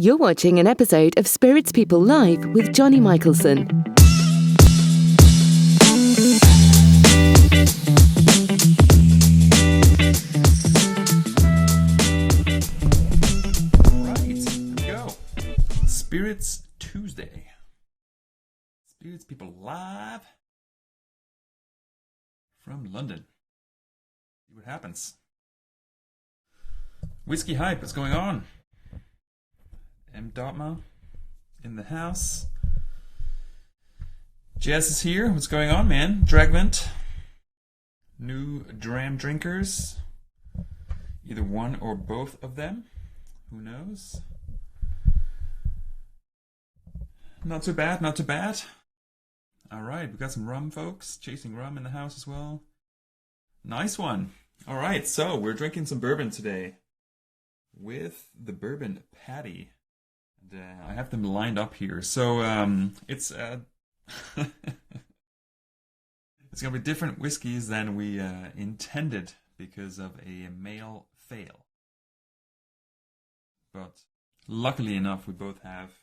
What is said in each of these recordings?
You're watching an episode of Spirits People Live with Johnny Michelson. Right, here we go. Spirits Tuesday. Spirits People Live from London. See what happens. Whiskey Hype, what's going on? M. Dotma in the house. Jess is here. What's going on, man? Dragvent. New dram drinkers. Either one or both of them. Who knows? Not too bad, not too bad. Alright, we got some rum, folks. Chasing rum in the house as well. Nice one. Alright, so we're drinking some bourbon today with the Bourbon Patty. And, I have them lined up here. So it's it's gonna be different whiskeys than we intended because of a male fail. But luckily enough, we both have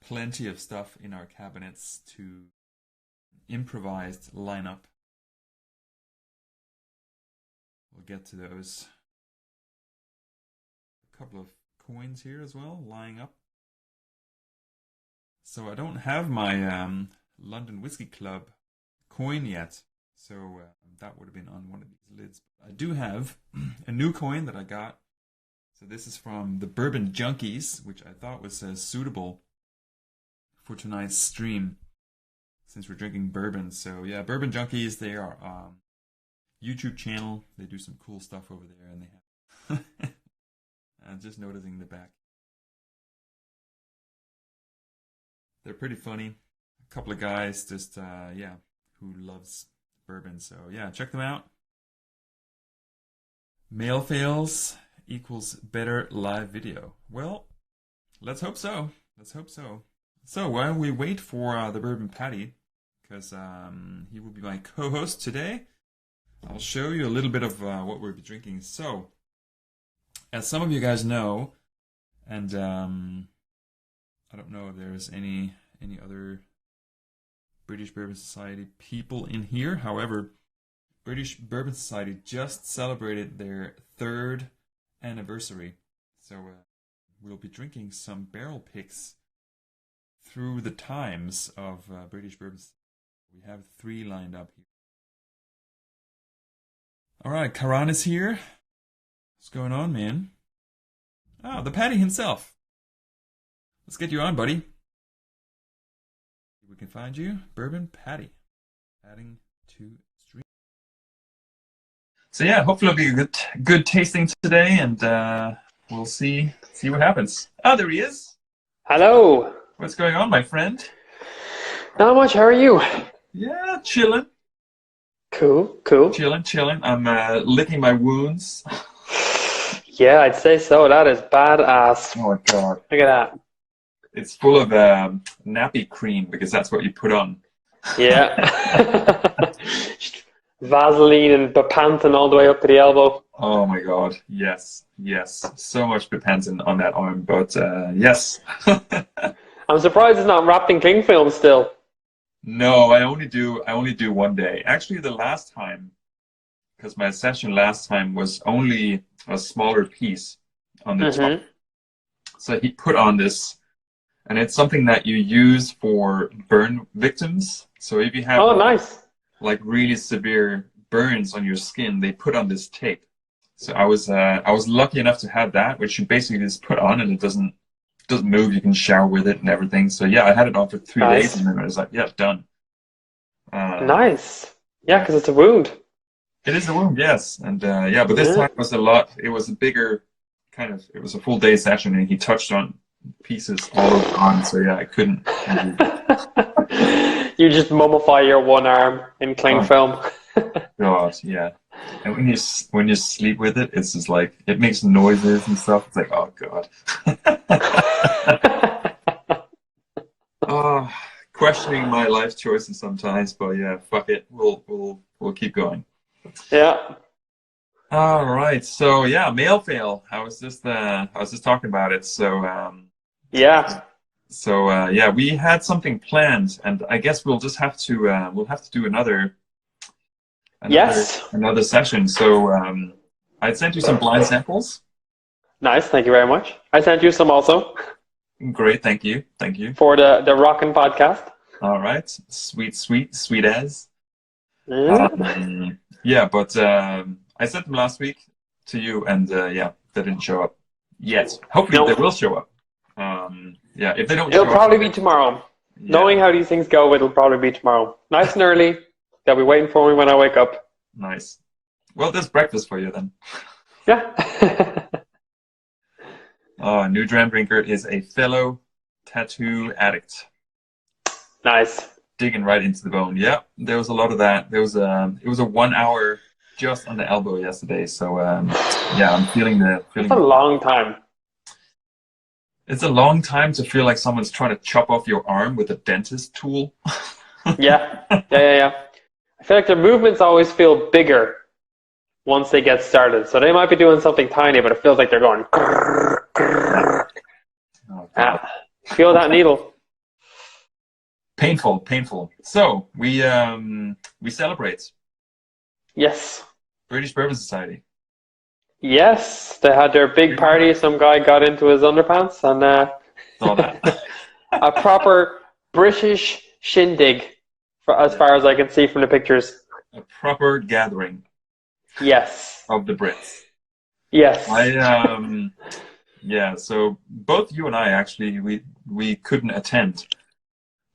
plenty of stuff in our cabinets to improvised lineup. We'll get to those. A couple of coins here as well, lying up. So I don't have my London Whiskey Club coin yet, so that would have been on one of these lids. I do have a new coin that I got. So this is from the Bourbon Junkies, which I thought was suitable for tonight's stream, since we're drinking bourbon. So yeah, Bourbon Junkies, they are YouTube channel. They do some cool stuff over there, and they have just noticing the back. They're pretty funny. A couple of guys just who loves bourbon. So yeah, check them out. Male fails equals better live video. Well, let's hope so. Let's hope so. So while we wait for the Bourbon Patty, because he will be my co-host today, I'll show you a little bit of what we'll be drinking. So, as some of you guys know, and I don't know if there's any other British Bourbon Society people in here. However, British Bourbon Society just celebrated their 3rd anniversary. So we'll be drinking some barrel picks through the times of British Bourbon Society. We have 3 lined up here. Alright, Cavan is here. What's going on, man? Oh, the Patty himself. Let's get you on, buddy. We can find you. Bourbon Patty. Adding to stream. So yeah, hopefully it'll be a good tasting today, and we'll see what happens. Oh, there he is. Hello. What's going on, my friend? Not much. How are you? Yeah, chilling. Cool. Chilling. I'm licking my wounds. Yeah, I'd say so. That is badass. Oh my god. Look at that. It's full of nappy cream because that's what you put on. Yeah. Vaseline and Bepanthen all the way up to the elbow. Oh my god. Yes. So much Bepanthen on that arm, but yes. I'm surprised it's not wrapped in cling film still. No, I only do one day. Actually, the last time, because my session last time was only a smaller piece on the top. So he put on this, and it's something that you use for burn victims. So if you have nice. like really severe burns on your skin, they put on this tape. So I was lucky enough to have that, which you basically just put on and it doesn't move. You can shower with it and everything. So yeah, I had it on for 3 days, and then I was like, yeah, done. Nice. Yeah, because it's a wound. It is a wound, yes. And but this time was a lot. It was a bigger it was a full day session, and he touched on pieces all over on. So yeah, I couldn't. You just mummify your one arm in cling film. God, yeah. And when you sleep with it, it's just like it makes noises and stuff. It's like, oh god. Questioning my life choices sometimes, but yeah, fuck it. We'll keep going. Yeah. All right. So yeah, male fail. I was just talking about it. So Yeah. So yeah, we had something planned, and I guess we'll just have to do Yes. another session. So I sent you some blind samples. Nice. Thank you very much. I sent you some also Great, thank you. for the Rockin' podcast. All right, sweet as. Mm. Yeah, but I sent them last week to you, and yeah, they didn't show up yet. Hopefully, No. they will show up. Yeah, if they don't, It'll show probably up, be tomorrow. yeah. Knowing how these things go, it'll probably be tomorrow. Nice and early. They'll be waiting for me when I wake up. Nice. Well, there's breakfast for you then. Yeah. New Dram Drinker is a fellow tattoo addict. Nice. Digging right into the bone. Yeah, there was a lot of that. It was a 1 hour just on the elbow yesterday. So yeah, I'm feeling It's a long time. It's a long time to feel like someone's trying to chop off your arm with a dentist tool. Yeah. I feel like their movements always feel bigger once they get started. So they might be doing something tiny, but it feels like they're going. Oh, God. Feel that needle. Painful. So we celebrate Yes. British Bourbon Society. Yes. They had their big party. Some guy got into his underpants and Saw that. a proper British shindig, as far as I can see from the pictures. A proper gathering Yes. of the Brits. Yes. Yeah, so both you and I actually we couldn't attend.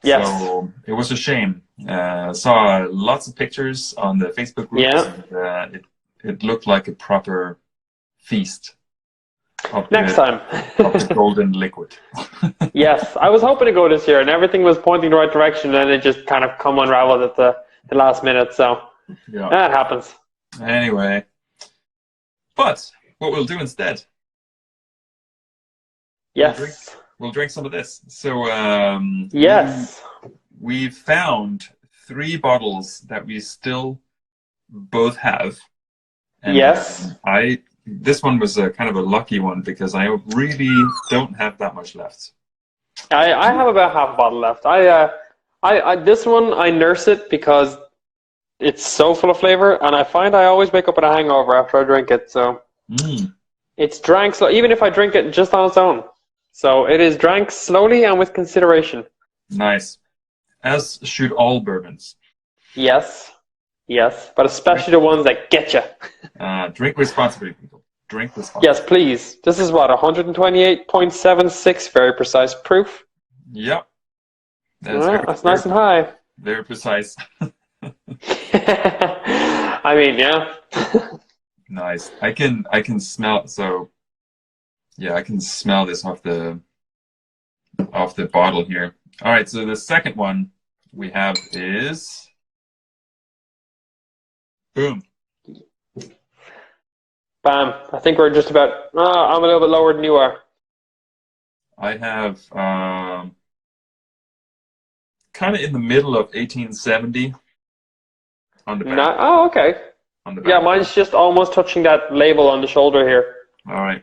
Yes. So it was a shame. Saw lots of pictures on the Facebook groups. Yeah. And, it looked like a proper feast. Next time. Of the golden liquid. Yes, I was hoping to go this year, and everything was pointing the right direction, and it just kind of come unraveled at the last minute. So Yeah. that happens. Anyway, but what we'll do instead? Yes. We'll drink some of this. So Yes. we found 3 bottles that we still both have. And, Yes. This one was a kind of a lucky one because I really don't have that much left. I have about half a bottle left. I this one I nurse it because it's so full of flavor, and I find I always wake up with a hangover after I drink it. So it's drank slow, even if I drink it just on its own. So it is drank slowly and with consideration. Nice, as should all bourbons. Yes, but especially the ones that get you. Drink responsibly, people. Drink responsibly. Yes, please. This is what, 128.76, very precise proof. Yep. That's nice and high. Very precise. I mean, yeah. Nice. I can smell. So yeah, I can smell this off the bottle here. All right. So the second one we have is boom. Bam. I think we're just about. I'm a little bit lower than you are. I have kind of in the middle of 1870 on the back. Oh, okay. On the back. Yeah, mine's just almost touching that label on the shoulder here. All right.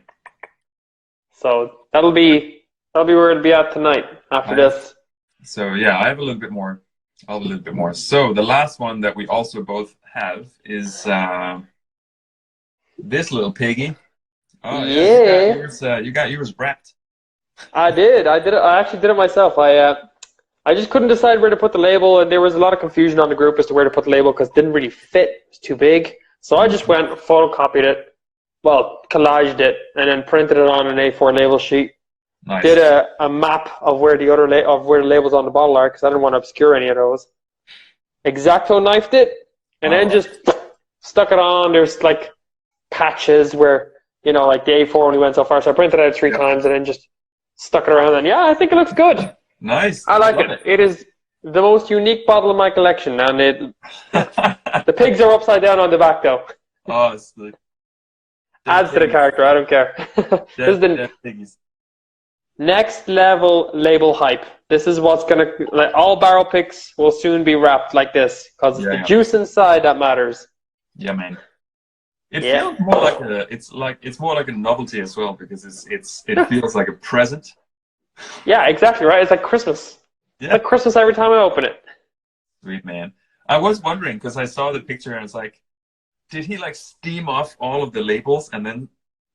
So that'll be where it'll be at tonight after this. So yeah, I have a little bit more. I'll have a little bit more. So the last one that we also both have is this little piggy. Oh yeah. You got yours wrapped. I did. I actually did it myself. I just couldn't decide where to put the label, and there was a lot of confusion on the group as to where to put the label because it didn't really fit. It was too big. So I just went, photocopied it, collaged it, and then printed it on an A4 label sheet. Nice. Did a map of where the labels on the bottle are because I didn't want to obscure any of those. X-Acto knifed it, and then just stuck it on. There's like patches where, like the A4 only went so far, so I printed it out 3 times and then just stuck it around. And yeah, I think it looks good. Nice. I like it. It is the most unique bottle in my collection, and the pigs are upside down on the back though. Oh, it's the adds to the character. I don't care. This is the next level label hype. This is what's gonna all barrel picks will soon be wrapped like this because it's the juice inside that matters. Yeah, man. It feels more like it's more like a novelty as well because it feels like a present Yeah, exactly, right? It's like Christmas. Yeah. It's like Christmas every time I open it. Sweet, man. I was wondering, because I saw the picture and it's like, did he like steam off all of the labels and then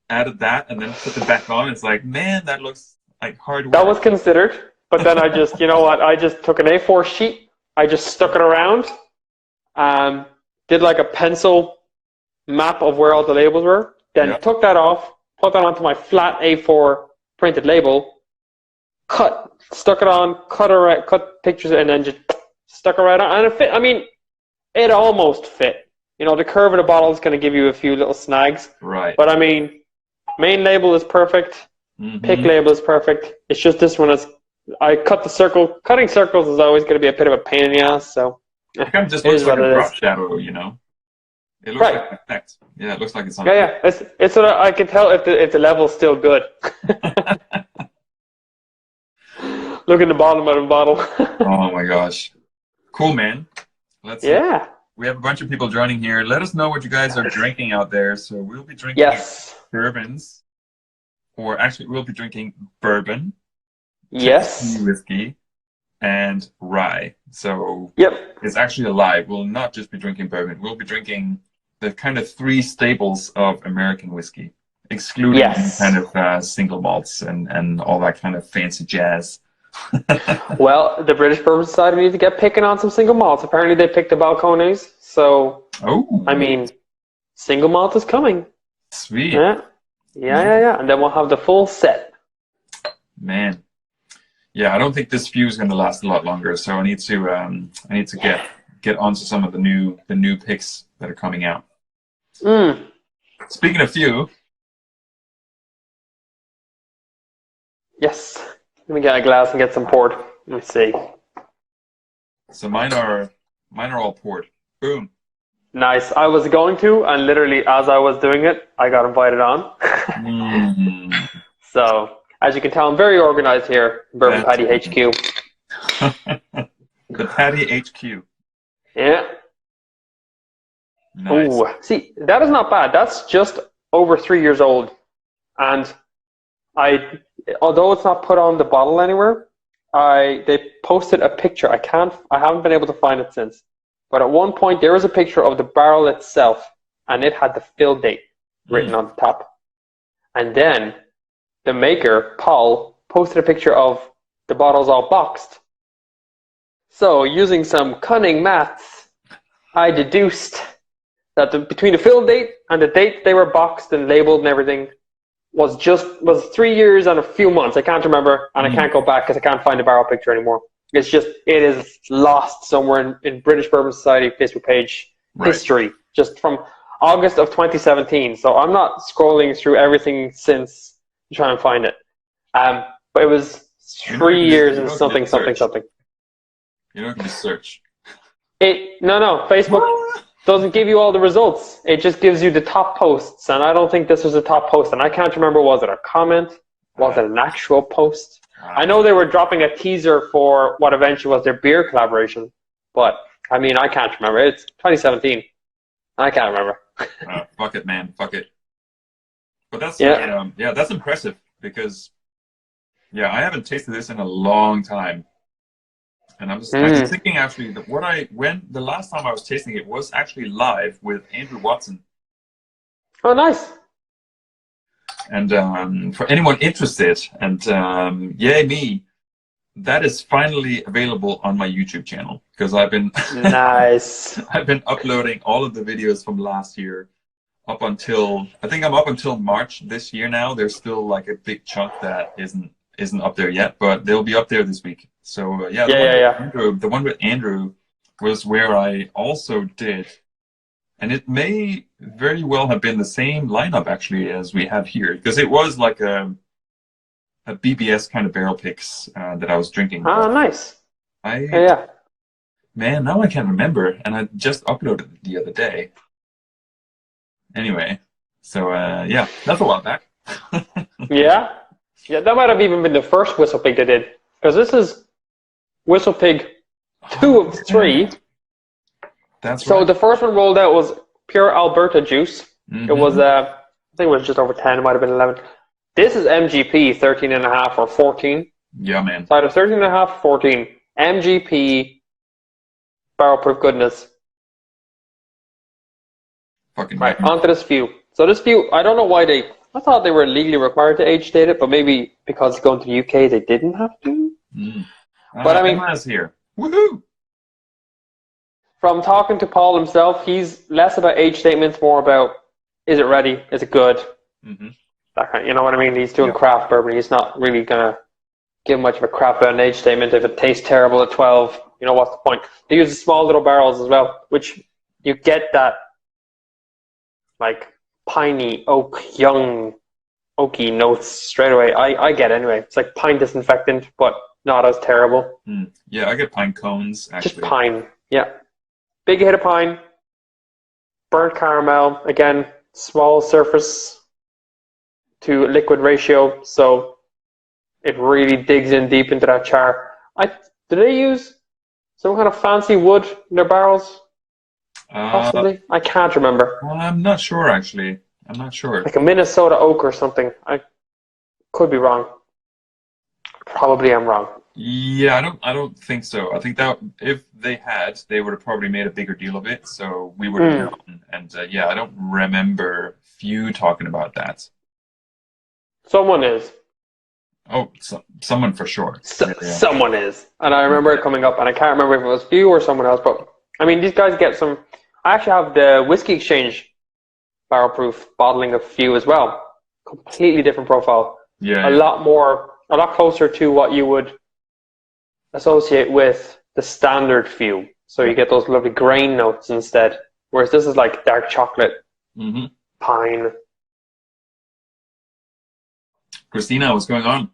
added that and then put it back on? It's like, man, that looks like hard work. That was considered, but then I just, you know what? I just took an A4 sheet. I just stuck it around, did like a pencil map of where all the labels were, then took that off, put that onto my flat A4 printed label, stuck it on, cut pictures, and then just stuck it right on, and it fit. I mean, it almost fit. You know, the curve of the bottle is going to give you a few little snags, right? But I mean, main label is perfect, pick label is perfect. It's just this one is. I cut the circle. Cutting circles is always going to be a bit of a pain in the ass. So it kind of just looks like a drop shadow, you know. It looks like effect. Yeah, it looks like it's on. Yeah. It's what I can tell if the level's still good. Look at the bottom of the bottle. Oh my gosh, cool, man. Let's. Yeah. We have a bunch of people joining here. Let us know what you guys are drinking out there. So we'll be drinking bourbons, or actually we'll be drinking bourbon. Yes. Whiskey and rye. So it's actually a lie. We'll not just be drinking bourbon. We'll be drinking the kind of three staples of American whiskey, excluding kind of single malts and all that kind of fancy jazz. Well, the British Bourbon Society need to get picking on some single malts. Apparently they picked the Balcones. So, I mean, single malt is coming. Sweet. Yeah. And then we'll have the full set. Man. Yeah, I don't think this few is going to last a lot longer, so I need to get onto some of the new picks that are coming out. Speaking of few, yes, let me get a glass and get some poured. Let me see. So mine are all poured. Boom. Nice. I was going to, and literally as I was doing it, I got invited on. So. As you can tell, I'm very organized here, Bourbon Patty HQ. The Patty HQ. Yeah. Nice. Ooh, see, that is not bad. That's just over 3 years old. And although it's not put on the bottle anywhere, they posted a picture. I haven't been able to find it since. But at one point, there was a picture of the barrel itself, and it had the fill date written on the top. And then the maker, Paul, posted a picture of the bottles all boxed. So, using some cunning maths, I deduced that between the fill date and the date they were boxed and labeled and everything was 3 years and a few months. I can't remember, and I can't go back because I can't find the barrel picture anymore. It is lost somewhere in British Bourbon Society Facebook page history, just from August of 2017. So I'm not scrolling through everything since to try and find it. But it was 3 years and something. You're not going to search. No. Facebook doesn't give you all the results. It just gives you the top posts, and I don't think this was a top post. And I can't remember, was it a comment? Was it an actual post? I know they were dropping a teaser for what eventually was their beer collaboration, but I mean, I can't remember. It's 2017. I can't remember. Fuck it, man. Fuck it. But that's that's impressive because I haven't tasted this in a long time, and I'm just thinking actually that when the last time I was tasting it was actually live with Andrew Watson. Oh, nice. And for anyone interested, and yay me, that is finally available on my YouTube channel because I've been nice. I've been uploading all of the videos from last year. Up until I'm up until March this year now. There's still like a big chunk that isn't up there yet, but they'll be up there this week. So the one with Andrew was where I also did, and it may very well have been the same lineup actually as we have here because it was like a BBS kind of barrel picks that I was drinking. Ah, nice. Man, now I can't remember, and I just uploaded it the other day. Anyway, so that's a while back. yeah, that might have even been the first Whistle Pig they did, because this is Whistle Pig 2 of 3. That's so right. The first one rolled out was pure Alberta juice. It was I think it was just over 10. It might have been 11. This is MGP 13.5 or 14. Yeah, man. So either 13.5, 14. MGP, barrel proof goodness. Fucking Right, onto this few. So this few, I don't know why I thought they were legally required to age date it, but maybe because going to the UK they didn't have to. But I mean, Emma's here. Woohoo! from talking to Paul himself, he's less about age statements, more about is it ready, is it good, that kind. You know what I mean? He's doing craft bourbon. He's not really gonna give much of a crap about an age statement. If it tastes terrible at 12, you know what's the point? He uses small little barrels as well, which you get that like piney young oaky notes straight away. I get anyway. It's like pine disinfectant, but not as terrible. Yeah, I get pine cones actually. Just pine. Yeah. Big hit of pine. Burnt caramel. Again, small surface to liquid ratio, so it really digs in deep into that char. Do they use some kind of fancy wood in their barrels? Possibly. I can't remember. Well, I'm not sure actually. I'm not sure. Like a Minnesota oak or something. I could be wrong. Probably I'm wrong. Yeah, I don't think so. I think that if they had, they would have probably made a bigger deal of it, so we would have known. And yeah, I don't remember few talking about that. Someone is. Oh, someone for sure. Someone is. And I remember it coming up, and I can't remember if it was you or someone else, but I mean, these guys get some. I actually have the Whiskey Exchange barrel proof bottling of few as well. Completely different profile. Yeah. A lot closer to what you would associate with the standard few. So you get those lovely grain notes instead. Whereas this is like dark chocolate, pine. Christina, what's going on?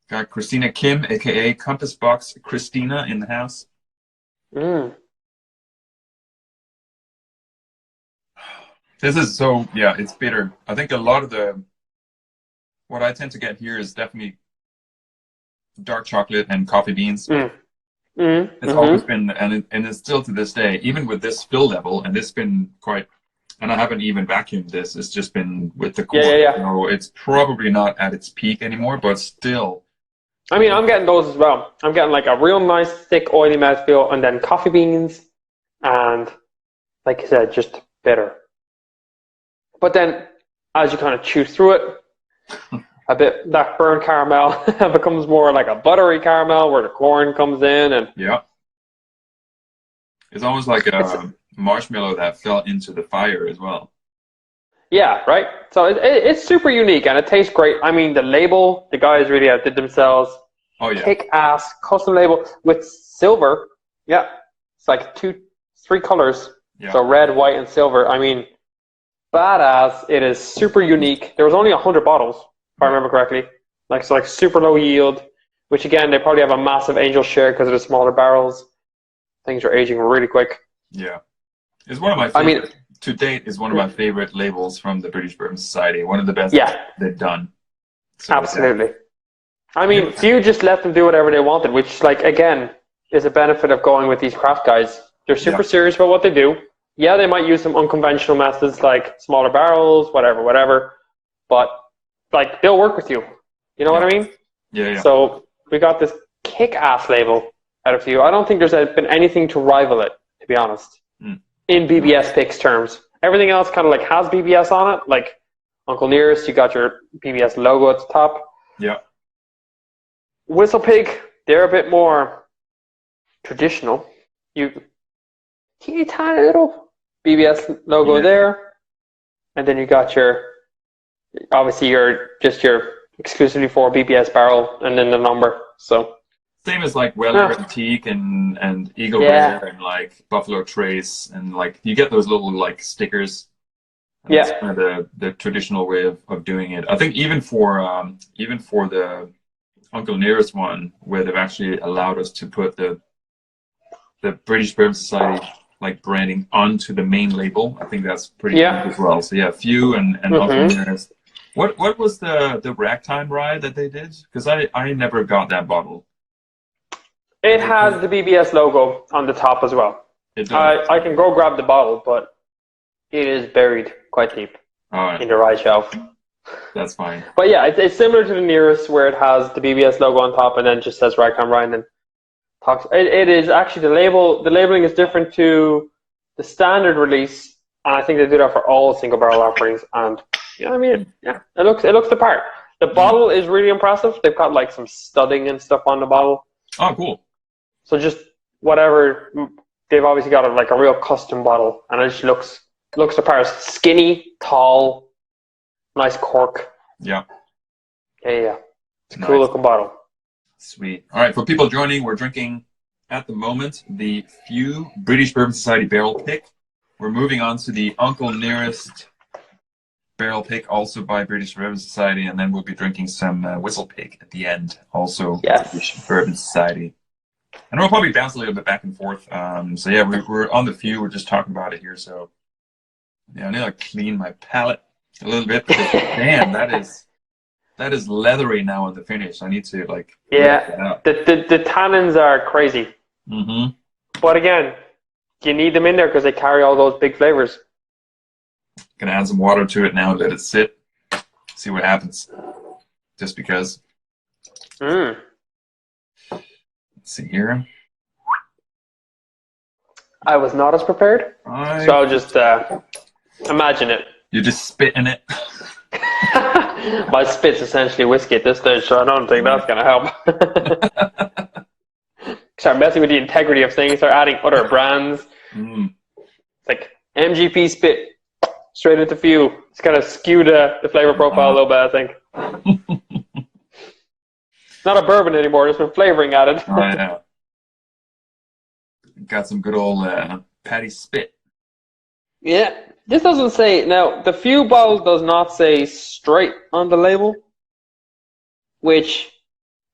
Got Christina Kim, aka Compass Box Christina, in the house. This is it's bitter. I think a lot of what I tend to get here is definitely dark chocolate and coffee beans. It's always been, and it's still to this day, even with this fill level, and it's been quite, and I haven't even vacuumed this, it's just been with the core. So it's probably not at its peak anymore, but still. I mean, I'm getting those as well. I'm getting like a real nice, thick, oily mouthfeel, and then coffee beans, and like I said, just bitter. But then, as you kind of chew through it, a bit that burnt caramel becomes more like a buttery caramel, where the corn comes in, and it's almost like a marshmallow that fell into the fire as well. Yeah, right. So it's super unique, and it tastes great. I mean, the label, the guys really outdid themselves. Oh yeah, kick-ass custom label with silver. Yeah, it's like 3 colors. Yeah. So red, white, and silver. I mean, badass. It is super unique. There was only 100 bottles, if I remember correctly. Like super low yield. Which again, they probably have a massive angel share because of the smaller barrels. Things are aging really quick. Yeah, it's one of my favorite. To date, is one of my favorite labels from the British Bourbon Society. One of the best they've done. So, absolutely. I mean, few just let them do whatever they wanted, which, like, again, is a benefit of going with these craft guys. They're super serious about what they do. Yeah, they might use some unconventional methods like smaller barrels, whatever. But, like, they'll work with you. You know what I mean? Yeah. So we got this kick-ass label out of few. I don't think there's been anything to rival it, to be honest. In BBS picks terms. Everything else kind of like has BBS on it. Like Uncle Nearest, you got your BBS logo at the top. Yeah. Whistle Pig, they're a bit more traditional. Teeny tiny little BBS logo there. And then you got your exclusively for BBS barrel and then the number. So same as like Weller Antique and Eagle Rare and like Buffalo Trace, and like you get those little like stickers. That's kind of the traditional way of doing it. I think even for the Uncle Nearest one, where they've actually allowed us to put the British Bourbon Society like branding onto the main label, I think that's pretty good as well. So yeah, few and Uncle Nearest. What was the ragtime rye that they did? Because I never got that bottle. It has the BBS logo on the top as well. It does. I can go grab the bottle, but it is buried quite deep in the rye shelf. That's fine. But yeah, it's similar to the nearest, where it has the BBS logo on top and then just says Ragtime Ryan and talks. It is actually the labeling is different to the standard release, and I think they do that for all single barrel offerings. And I mean, yeah, it looks the part. The bottle is really impressive. They've got like some studding and stuff on the bottle. Oh, cool. So just whatever, they've obviously got a real custom bottle, and it just looks the part. Skinny, tall, nice cork. Yeah. Yeah. It's a cool looking bottle. Sweet. All right, for people joining, we're drinking at the moment the Few British Bourbon Society Barrel Pick. We're moving on to the Uncle Nearest Barrel Pick, also by British Bourbon Society, and then we'll be drinking some Whistle Pig at the end, also British Bourbon Society. And we'll probably bounce a little bit back and forth. So yeah, we're on the Few. We're just talking about it here. So yeah, I need to clean my palate a little bit. Because, damn, that is leathery now on the finish. I need to the tannins are crazy. Mm-hmm. But again, you need them in there because they carry all those big flavors. Gonna add some water to it now, let it sit, see what happens. Just because. Let's see here. I was not as prepared, so I'll just imagine it. You just spit in it. My spit's essentially whiskey at this stage, so I don't think that's gonna help. Start messing with the integrity of things. Start adding other brands. It's like MGP spit straight into Few. It's kind of skewed the flavor profile a little bit, I think. Not a bourbon anymore. There's been flavoring added. Oh, yeah. Got some good old Patty spit. Yeah. This doesn't say, now, the Few bottle does not say straight on the label, which,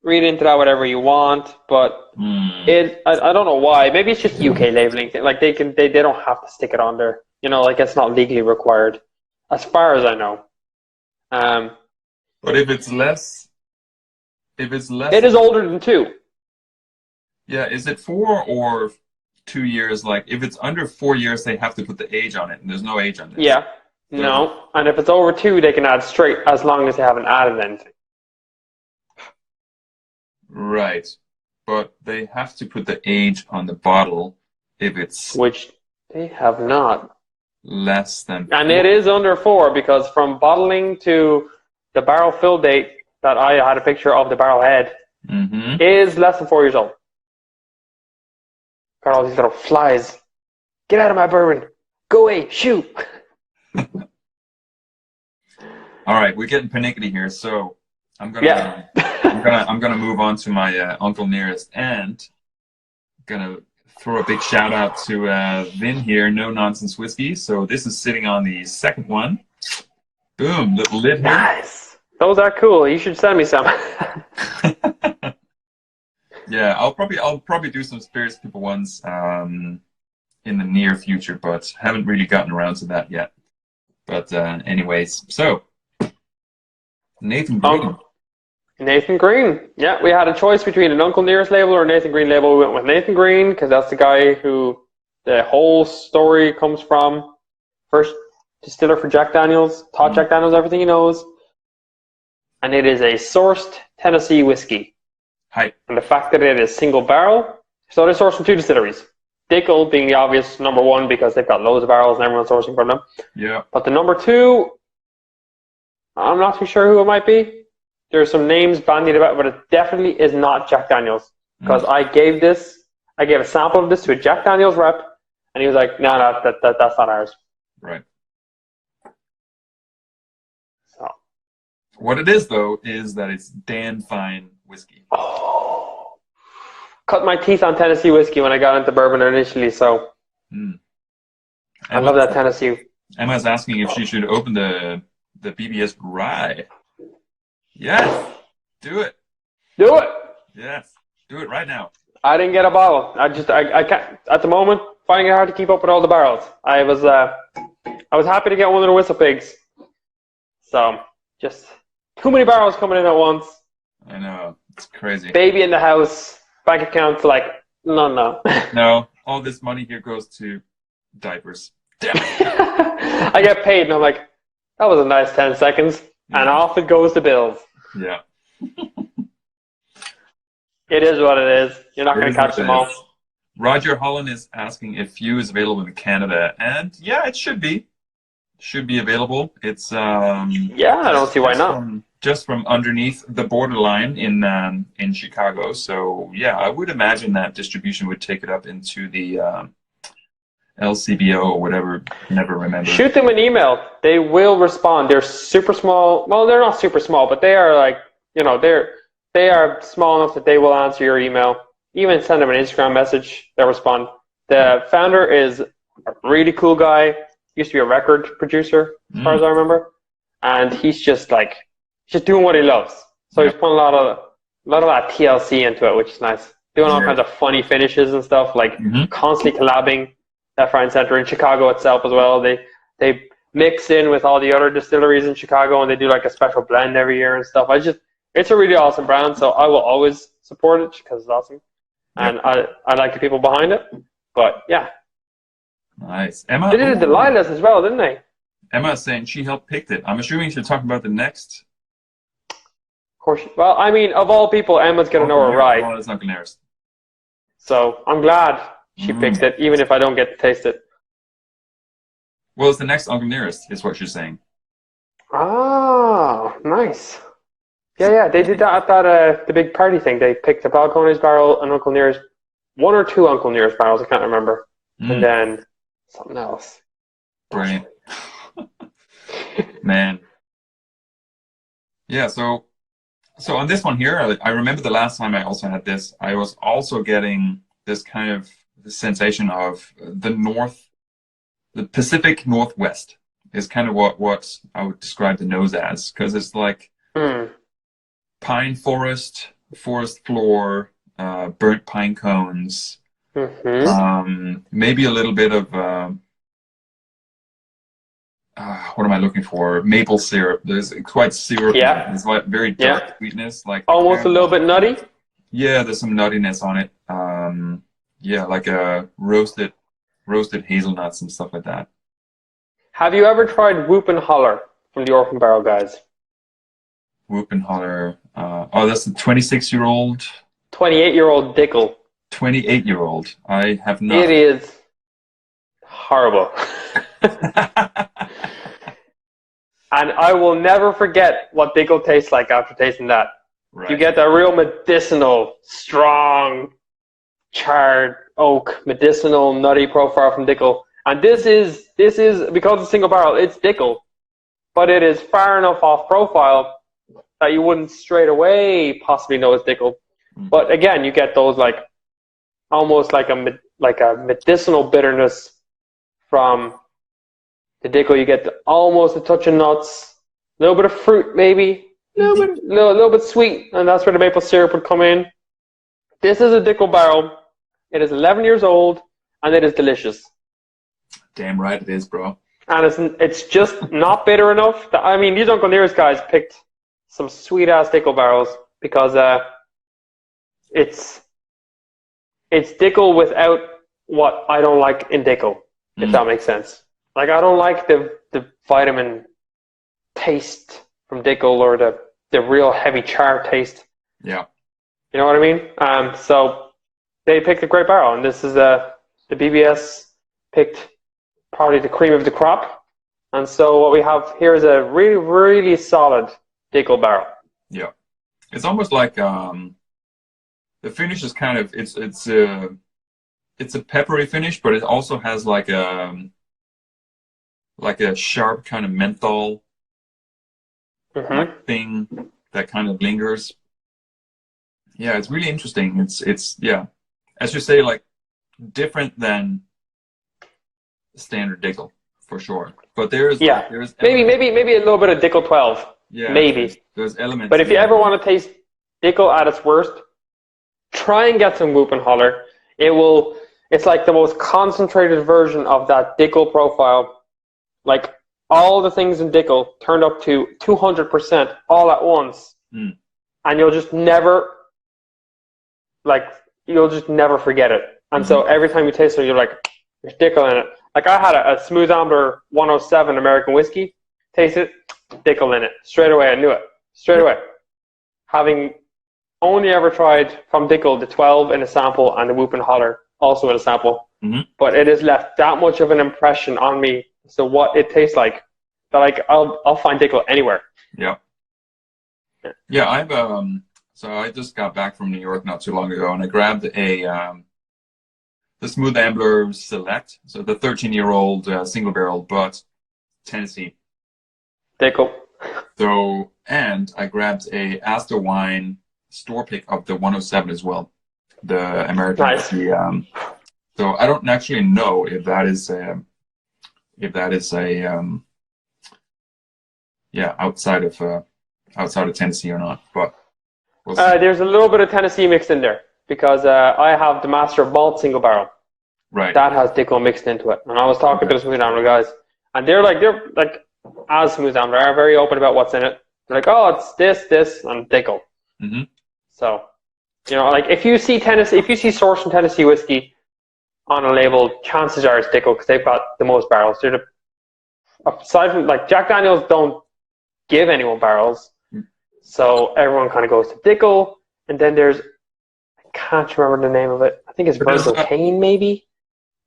read into that whatever you want, but I don't know why. Maybe it's just UK labeling. Like, they don't have to stick it on there. Like, it's not legally required, as far as I know. But if it's less... It is older than 2. Yeah, is it 4 or 2 years? Like, if it's under 4 years, they have to put the age on it, and there's no age on this. Yeah, no. And if it's over 2, they can add straight, as long as they haven't added anything. Right. But they have to put the age on the bottle if it's... Which they have not. Less than 4. And it is under 4, because from bottling to the barrel fill date that I had a picture of the barrel head is less than 4 years old. Got all these little flies. Get out of my bourbon. Go away. Shoot. All right, we're getting panicky here, so I'm gonna move on to my Uncle Nearest, and gonna throw a big shout out to Vin here, No Nonsense Whiskey. So this is sitting on the second one. Boom, little lid here. Nice. Those are cool. You should send me some. Yeah, I'll probably do some Spirits People ones in the near future, but haven't really gotten around to that yet. But anyways, so Nathan Green. Nathan Green. Yeah, we had a choice between an Uncle Nearest label or a Nathan Green label. We went with Nathan Green because that's the guy who the whole story comes from. First distiller for Jack Daniels, taught Jack Daniels everything he knows. And it is a sourced Tennessee whiskey. Hi. And the fact that it is single barrel, so they're sourced from 2 distilleries. Dickel being the obvious number 1 because they've got loads of barrels and everyone's sourcing from them. Yeah. But the number 2, I'm not too sure who it might be. There's some names bandied about, but it definitely is not Jack Daniels. Because I gave a sample of this to a Jack Daniels rep, and he was like, no, that's not ours. Right. So. What it is, though, is that it's Dan Fine whiskey. Oh. Cut my teeth on Tennessee whiskey when I got into bourbon initially, so I love that Tennessee. Emma's asking if she should open the BBS rye. Yes, do it. Do it. Yes, do it right now. I didn't get a bottle. I can't at the moment. Finding it hard to keep up with all the barrels. I was happy to get one of the Whistle Pigs. So just too many barrels coming in at once. I know, it's crazy. Baby in the house, bank account's like, no. No, all this money here goes to diapers. Damn it. I get paid and I'm like, that was a nice 10 seconds. and off it goes the bills. Yeah. It is what it is. You're not going to catch them all. Roger Holland is asking if Few is available in Canada, and yeah, it should be. Should be available. It's yeah, I don't see why not. Just from underneath the borderline in Chicago. So yeah, I would imagine that distribution would take it up into the LCBO or whatever. Never remember. Shoot them an email. They will respond. They're super small. Well, they're not super small, but they are like, you know, they are small enough that they will answer your email. Even send them an Instagram message. They'll respond. The founder is a really cool guy. Used to be a record producer, as far as I remember, and he's just doing what he loves. So he's putting a lot of that TLC into it, which is nice. Doing all kinds of funny finishes and stuff, like constantly collabing left, right, and center in Chicago itself as well. They mix in with all the other distilleries in Chicago, and they do like a special blend every year and stuff. It's a really awesome brand, so I will always support it because it's awesome, and I like the people behind it. But yeah. Nice. Emma, they did a Delilah's as well, didn't they? Emma is saying she helped pick it. I'm assuming she's talking about the next. Of course. Well, I mean, of all people, Emma's going to know her right. Oh, it's not Glenarus. So I'm glad she picked it, even if I don't get to taste it. Well, it's the next Uncle Nearest, is what she's saying. Oh, nice. Yeah, they did that at the big party thing. They picked the Balcones barrel and Uncle Nearest, one or two Uncle Nearest barrels, I can't remember. And then something else. Brilliant. Man. Yeah, so on this one here, I remember the last time I also had this, I was also getting this kind of sensation of the Pacific Northwest is kind of what I would describe the nose as, because it's like pine forest floor, burnt pine cones, maybe a little bit of what am I looking for? Maple syrup. There's quite syrup. Yeah. It's like very dark sweetness, like almost a little bit nutty. Yeah, there's some nuttiness on it. Yeah, like a roasted hazelnuts and stuff like that. Have you ever tried Whoop and Holler from the Orphan Barrel guys? Whoop and Holler. Oh, that's the 26-year-old. 28-year-old Dickel. 28-year-old. I have not. It is horrible. And I will never forget what Dickel tastes like after tasting that. Right. You get that real medicinal, strong, charred oak, medicinal, nutty profile from Dickel. And this is because it's single barrel, it's Dickel, but it is far enough off profile that you wouldn't straight away possibly know it's Dickel. But again, you get those like almost like a medicinal bitterness from the Dickel. You get almost a touch of nuts, a little bit of fruit maybe, a little bit sweet, and that's where the maple syrup would come in. This is a Dickel barrel. It is 11 years old, and it is delicious. Damn right it is, bro. And it's just not bitter enough. I mean, these Uncle Nearest guys picked some sweet-ass Dickel barrels because it's Dickel without what I don't like in Dickel, if that makes sense. Like, I don't like the vitamin taste from Dickel or the real heavy char taste. Yeah. You know what I mean? So they picked a great barrel, and this is the BBS picked probably the cream of the crop. And so what we have here is a really, really solid Dickel barrel. Yeah. It's almost like the finish is kind of it's a peppery finish, but it also has like a sharp kind of menthol thing that kind of lingers. Yeah, it's really interesting. It's yeah, as you say, like different than standard Dickel for sure. But there's maybe a little bit of Dickel 12. Yeah, maybe there's elements. But if you ever want to taste Dickel at its worst, try and get some Whoop and Holler. It's like the most concentrated version of that Dickel profile. Like all the things in Dickel turned up to 200% all at once, and you'll just never forget it. And so every time you taste it, you're like, there's Dickel in it. Like I had a Smooth Ambler 107 American whiskey. Taste it, Dickel in it. Straight away, I knew it. Straight away. Having only ever tried from Dickel the 12 in a sample and the Whoop and Holler also in a sample. Mm-hmm. But it has left that much of an impression on me as to what it tastes like that like I'll find Dickel anywhere. Yeah. Yeah, I've so I just got back from New York not too long ago, and I grabbed the Smooth Ambler Select, so the 13-year-old single barrel, but Tennessee. Dickel. So, and I grabbed a Astor Wine store pick of the 107 as well, the American. Nice. So I don't actually know if that is outside of Tennessee or not, but we'll see. There's a little bit of Tennessee mixed in there because I have the Master of Malt single barrel. Right. That has Dickel mixed into it. And I was talking to the Smooth Ambler guys, and they're like as Smooth Ambler are very open about what's in it. They're like, oh, it's this, and Dickel. Mm-hmm. So, like if you see sourced from Tennessee whiskey on a label, chances are it's Dickel because they've got the most barrels. Aside from Jack Daniels don't give anyone barrels, so everyone kind of goes to Dickel, and then there's I can't remember the name of it. I think it's Bourbon Cane maybe.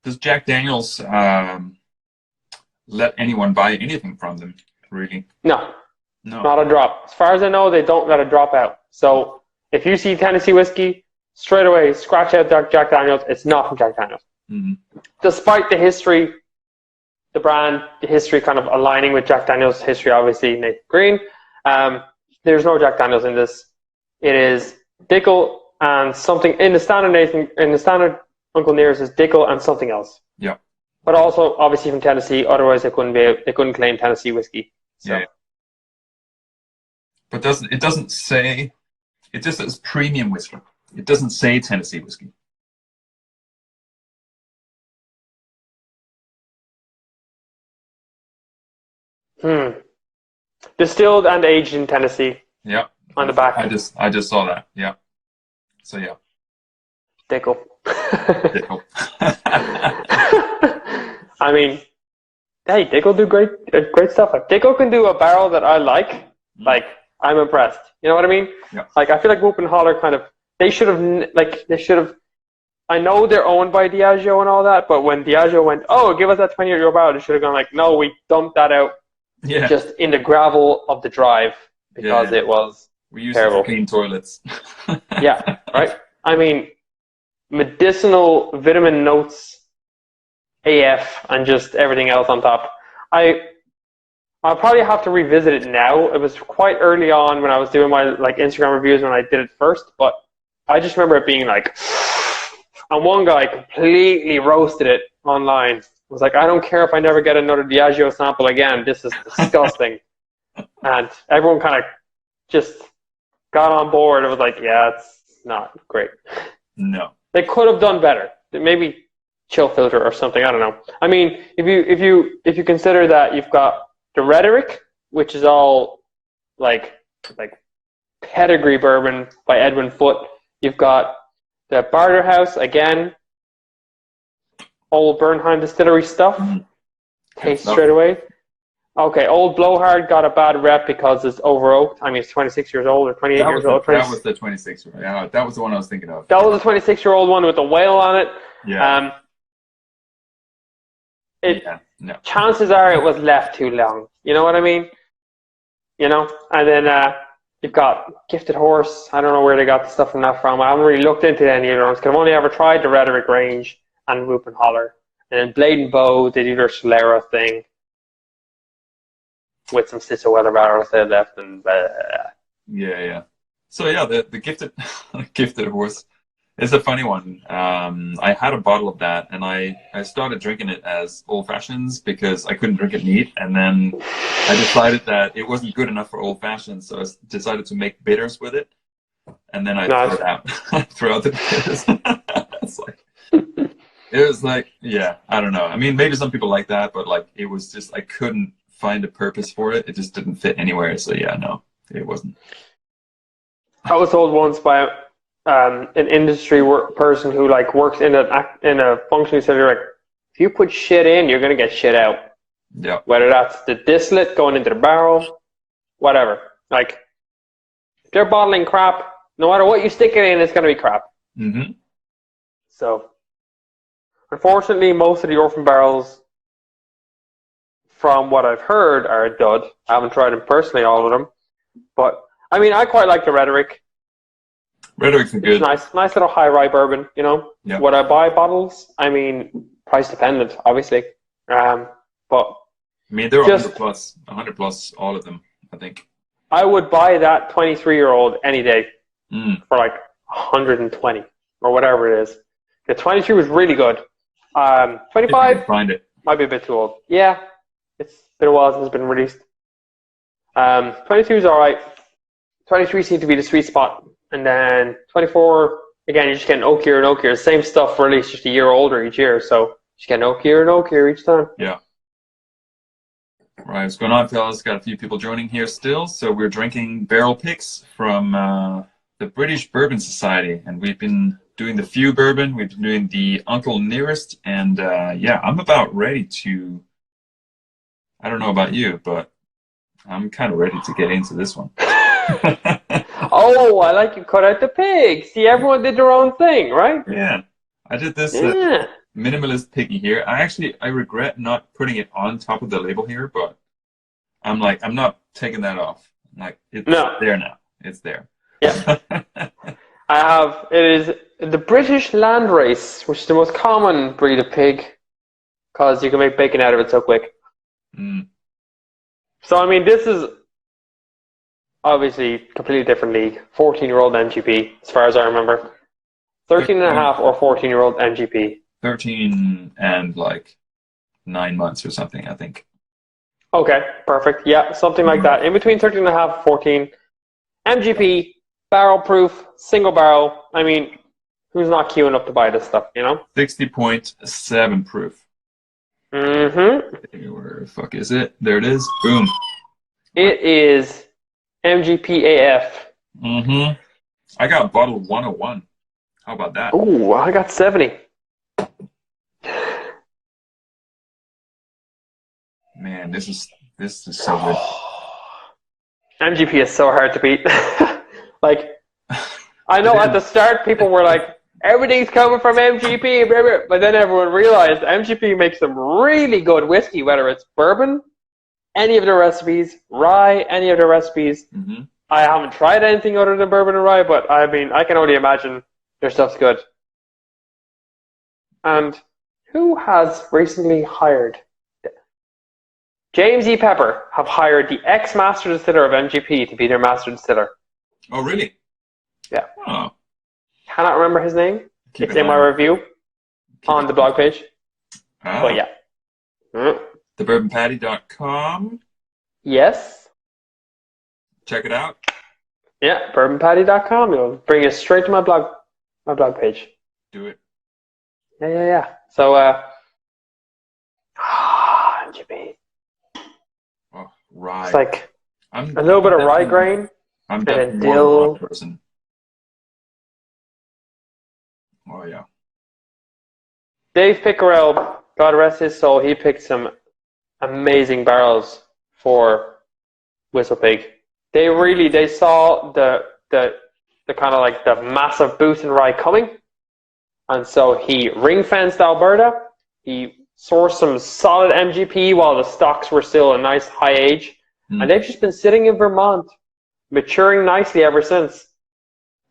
Does Jack Daniels let anyone buy anything from them? Really? No, No. not a drop. As far as I know, they don't let a drop out. So if you see Tennessee whiskey, straight away scratch out Jack Daniels. It's not from Jack Daniels. Mm-hmm. Despite the history, the brand, the history kind of aligning with Jack Daniels' history, obviously Nathan Green. There's no Jack Daniels in this. It is Dickel and something in the standard Uncle Near's is Dickel and something else. Yeah. But also obviously from Tennessee. Otherwise, they couldn't claim Tennessee whiskey. So. Yeah. But it doesn't say. It just says premium whiskey. It doesn't say Tennessee whiskey. Distilled and aged in Tennessee. Yeah. On the back. I just saw that. Yeah. So yeah. Dickel. Dickel. I mean, hey, Dickel do great stuff. If Dickel can do a barrel that I like, I'm impressed. You know what I mean? Yeah. I feel like Whoop and Holler they should have. I know they're owned by Diageo and all that, but when Diageo went, oh, give us that 20-year-old barrel, they should have gone no, we dumped that out just in the gravel of the drive because it was we used terrible. it to clean toilets. Yeah, right. I mean, medicinal vitamin notes, AF, and just everything else on top. I'll probably have to revisit it now. It was quite early on when I was doing my Instagram reviews when I did it first, but I just remember it being and one guy completely roasted it online. It was like, I don't care if I never get another Diageo sample again. This is disgusting. And everyone kind of just got on board. It was like, yeah, it's not great. No. They could have done better. Maybe chill filter or something. I don't know. I mean, if you consider that you've got the Rhetoric, which is all like pedigree bourbon by Edwin Foote. You've got the Barter House, again, old Bernheim distillery stuff. Taste straight away. Okay, Old Blowhard got a bad rep because it's over oaked. I mean, it's 26 years old or 28 years old. That was the 26. Yeah, that was the one I was thinking of. That was a 26-year-old one with a whale on it. Yeah. Chances are it was left too long. You know what I mean? And then you've got Gifted Horse. I don't know where they got the stuff from that from. I haven't really looked into any of those. I've only ever tried the Rhetoric range and Whoop and Holler. And then Blade and Bow, they do their Solera thing with some Cicero Weather barrels they left and Yeah. So yeah, the Gifted Horse is a funny one. I had a bottle of that, and I started drinking it as old fashions because I couldn't drink it neat, and then I decided that it wasn't good enough for old fashions, so I decided to make bitters with it, and then I threw it out. Threw out the bitters. It was yeah, I don't know. I mean, maybe some people like that, but it was just I couldn't find a purpose for it. It just didn't fit anywhere. So yeah, no, it wasn't. I was told once by an industry person who works in a functioning facility, if you put shit in, you're gonna get shit out. Yeah. Whether that's the distillate going into the barrel, whatever. Like, if they're bottling crap, no matter what you stick it in, it's going to be crap. Mm-hmm. So, unfortunately, most of the orphan barrels, from what I've heard, are a dud. I haven't tried them personally, all of them. But, I mean, I quite like the Rhetoric. Rhetoric's good. It's nice little high rye bourbon, you know. Yeah. Would I buy bottles? I mean, price dependent, obviously. But I mean, they're just 100 plus, all of them, I think. I would buy that 23-year-old any day for like 120 or whatever it is. The 23 was really good. 25 find it. might be a bit too old. Yeah, it's been a while since it's been released. 22 is all right. 23 seemed to be the sweet spot, and then 24 again. You're just getting oakier and oakier. Same stuff released just a year older each year, so just getting oakier and oakier each time. Yeah. Right, what's going on, fellas? Got a few people joining here still. So we're drinking barrel picks from the British Bourbon Society, and we've been doing the Few Bourbon. We've been doing the Uncle Nearest, and yeah, I'm about ready to. I don't know about you, but I'm kind of ready to get into this one. Oh, I like you cut out the pig. See, everyone did their own thing, right? Yeah, I did this. Yeah. Minimalist piggy here. I regret not putting it on top of the label here, but I'm not taking that off. Like, it's there now. It's there. Yeah. It is the British Landrace, which is the most common breed of pig, because you can make bacon out of it so quick. So, I mean, this is obviously completely different league. 14-year-old MGP, as far as I remember. 13 and a half or 14-year-old MGP. 13 and like 9 months or something, I think. Okay, perfect. Yeah, something like that. In between 13 and a half, 14. MGP, barrel proof, single barrel. I mean, who's not queuing up to buy this stuff, you know? 60.7 proof. Mm-hmm. Where the fuck is it? There it is. Boom. It is MGP AF. Mm-hmm. I got bottle 101. How about that? Ooh, I got 70. Man, this is so good. MGP is so hard to beat. Like, I know at the start people were like, everything's coming from MGP, but then everyone realized MGP makes some really good whiskey, whether it's bourbon, any of their recipes, rye, any of their recipes. Mm-hmm. I haven't tried anything other than bourbon and rye, but I mean, I can only imagine their stuff's good. And who has recently hired? James E. Pepper have hired the ex-master distiller of MGP to be their master distiller. Oh, really? Yeah. Oh. Cannot remember his name. It's in my review on the blog page. Oh. But yeah. TheBourbonPatty.com. Yes. Check it out. Yeah, bourbonpatty.com. It'll bring you straight to my blog page. Do it. Yeah. So, MGP. Oh, rye. It's like a little bit of rye grain. I'm then definitely dill. a person. Oh, yeah. Dave Pickerell, God rest his soul, he picked some amazing barrels for Whistle Pig. They saw the kind of like the massive boost in rye coming, and so he ring fenced Alberta. He sourced some solid MGP while the stocks were still a nice high age, and they've just been sitting in Vermont, maturing nicely ever since.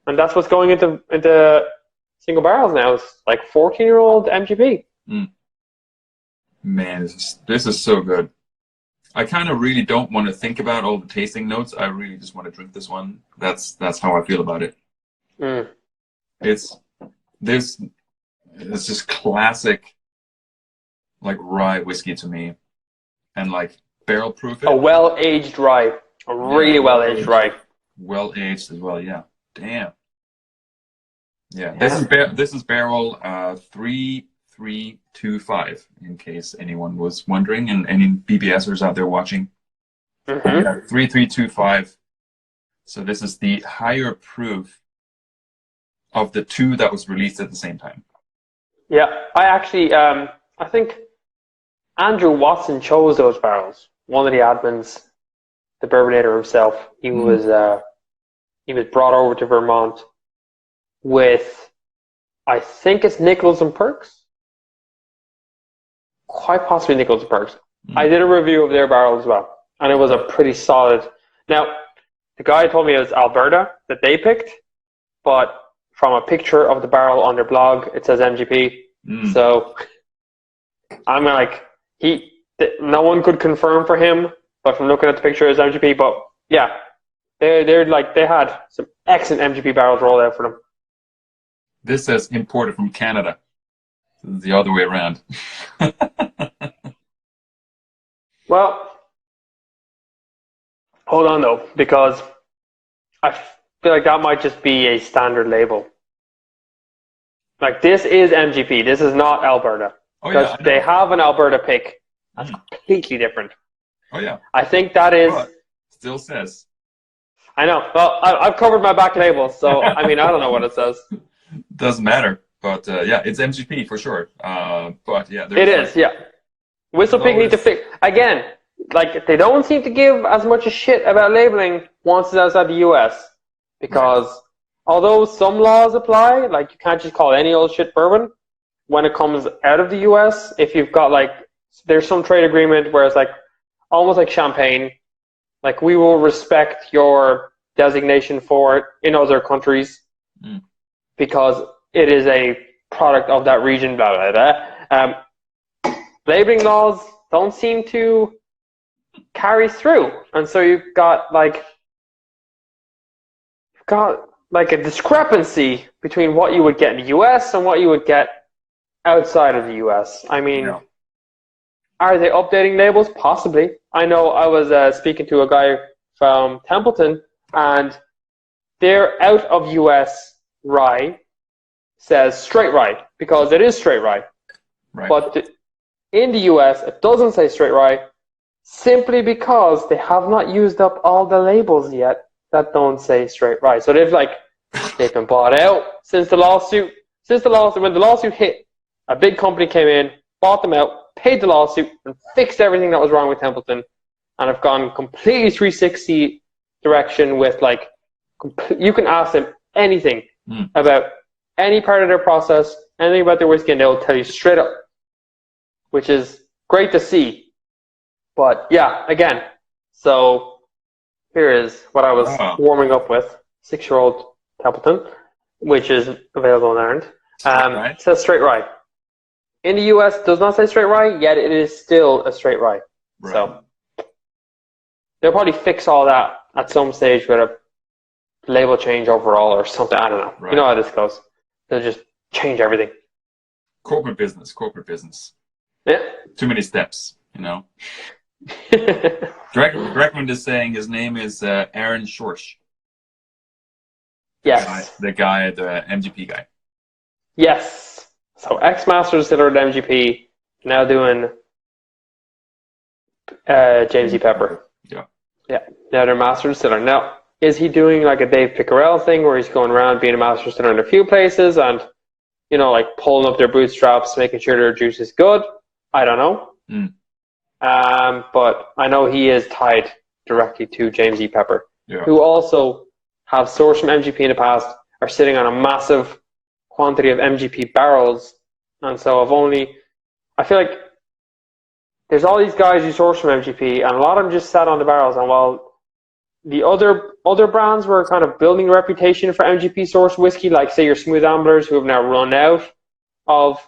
And that's what's going into single barrels now. It's like 14-year-old MGP. Man, this is so good. I kind of really don't want to think about all the tasting notes. I really just want to drink this one. That's how I feel about it. It's just classic, like, rye whiskey to me, and like barrel proof it. A well-aged rye. A really well-aged rye. Well-aged as well, yeah. Damn. Yeah, this is barrel 3325, in case anyone was wondering, and any BBSers out there watching. Yeah, 3325. So this is the higher proof of the two that was released at the same time. Yeah, I actually, I think Andrew Watson chose those barrels. One of the admins the bourbonnator himself. He was brought over to Vermont with, I think it's Nichols and Perks. Quite possibly Nichols and Perks. I did a review of their barrel as well, and it was a pretty solid. Now, the guy told me it was Alberta that they picked, but from a picture of the barrel on their blog, it says MGP. So I'm like, no one could confirm for him, but from looking at the picture, it's MGP. But yeah, they had some excellent MGP barrels rolled out for them. This says imported from Canada. The other way around. Well, hold on though, because I feel like that might just be a standard label. Like, this is MGP. This is not Alberta. Because they have an Alberta pick. That's completely different. Oh, yeah. I think that is... But still says. I know. Well, I've covered my back label, so, I mean, I don't know what it says. Doesn't matter. But, yeah, it's MGP for sure. But, yeah. It is, yeah. Whistlepig need to fix... Again, like, they don't seem to give as much a shit about labeling once it's outside the US. Because although some laws apply, like, you can't just call any old shit bourbon, when it comes out of the US, if you've got, like, there's some trade agreement where it's like, almost like champagne, like, we will respect your designation for it in other countries because it is a product of that region, blah, blah, blah. Labeling laws don't seem to carry through. And so you've got like a discrepancy between what you would get in the US and what you would get outside of the US. I mean, are they updating labels? Possibly. I know I was speaking to a guy from Templeton, and their out of US rye says straight rye because it is straight rye. Right. But in the US, it doesn't say straight rye simply because they have not used up all the labels yet that don't say straight rye. So they've been bought out since the lawsuit. When the lawsuit hit, a big company came in, bought them out, paid the lawsuit, and fixed everything that was wrong with Templeton, and have gone completely 360 direction with, like, you can ask them anything about any part of their process, anything about their whiskey, and they'll tell you straight up, which is great to see. But yeah, again, so here is what I was warming up with, 6-year-old Templeton, which is available in Ireland. It says straight rye. In the US, it does not say straight rye, yet it is still a straight rye. Right. So they'll probably fix all that at some stage with a label change overall or something. I don't know. Right. You know how this goes. They'll just change everything. Corporate business. Yeah. Too many steps, you know. Gregman is saying his name is Aaron Schorsch. Yes. The MGP guy. Yes. So ex-master distiller at MGP, now doing James E. Pepper. Yeah. Yeah. Now they're master distiller. Now, is he doing like a Dave Pickerell thing where he's going around being a master distiller in a few places and, you know, like pulling up their bootstraps, making sure their juice is good? I don't know. But I know he is tied directly to James E. Pepper, who also have sourced from MGP in the past, are sitting on a massive quantity of MGP barrels. And so I feel like there's all these guys who source from MGP, and a lot of them just sat on the barrels. And while the other brands were kind of building a reputation for MGP sourced whiskey, like say your Smooth Amblers, who have now run out of